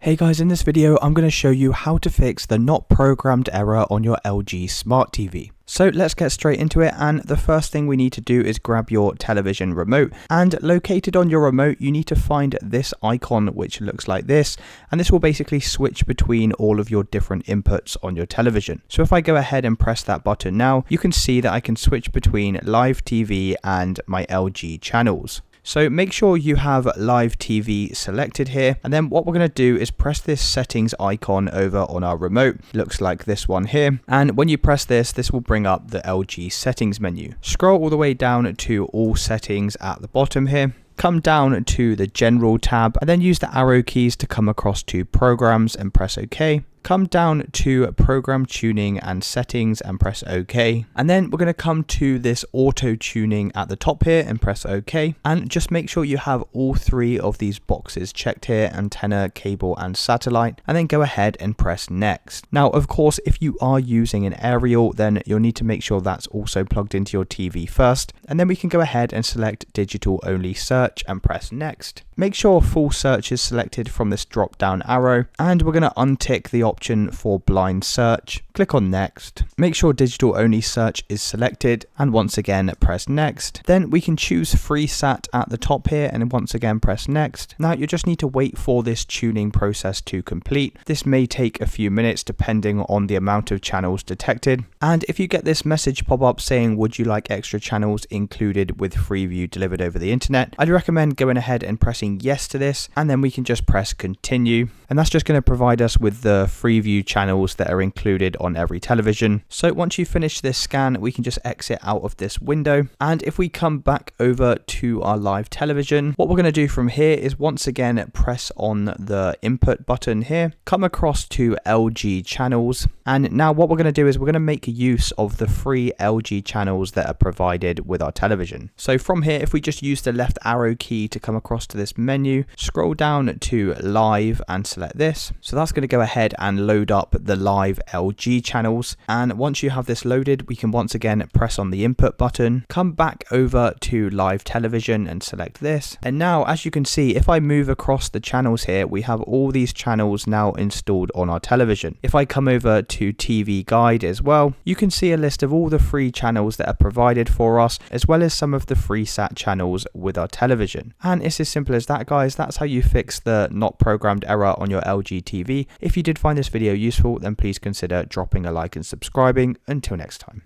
Hey guys, in this video I'm going to show you how to fix the not programmed error on your LG Smart TV. So let's get straight into it, and the first thing we need to do is grab your television remote, and located on your remote you need to find this icon which looks like this, and this will basically switch between all of your different inputs on your television. So if I go ahead and press that button now, you can see that I can switch between live TV and my LG channels. So make sure you have live TV selected here, and then what we're going to do is press this settings icon over on our remote. Looks like this one here, and when you press this, this will bring up the LG settings menu. Scroll all the way down to all settings at the bottom here. Come down to the general tab and then use the arrow keys to come across to programs and press OK. Come down to program tuning and settings and press OK. And then we're going to come to this auto tuning at the top here and press OK. And just make sure you have all three of these boxes checked here: antenna, cable and satellite. And then go ahead and press next. Now, of course, if you are using an aerial, then you'll need to make sure that's also plugged into your TV first. And then we can go ahead and select digital only search and press next. Make sure full search is selected from this drop down arrow, and we're going to untick the option for blind search. Click on next. Make sure digital only search is selected, and once again press next. Then we can choose FreeSat at the top here, and once again press next. Now you just need to wait for this tuning process to complete. This may take a few minutes depending on the amount of channels detected. And if you get this message pop up saying would you like extra channels included with Freeview delivered over the internet, I'd recommend going ahead and pressing yes to this, and then we can just press continue, and that's just going to provide us with the Freeview channels that are included on every television. So once you finish this scan, we can just exit out of this window, and if we come back over to our live television, what we're going to do from here is once again press on the input button here, come across to LG channels, and now what we're going to do is we're going to make use of the free LG channels that are provided with our television. So from here, if we just use the left arrow key to come across to this menu, scroll down to live and select this. So that's going to go ahead and load up the live LG channels, and once you have this loaded, we can once again press on the input button, come back over to live television and select this. And now, as you can see, if I move across the channels here, we have all these channels now installed on our television. If I come over to TV guide as well, you can see a list of all the free channels that are provided for us, as well as some of the FreeSat channels with our television. And it's as simple as that, guys. That's how you fix the not programmed error on your LG TV. If you did find this video useful, then please consider dropping a like and subscribing. Until next time.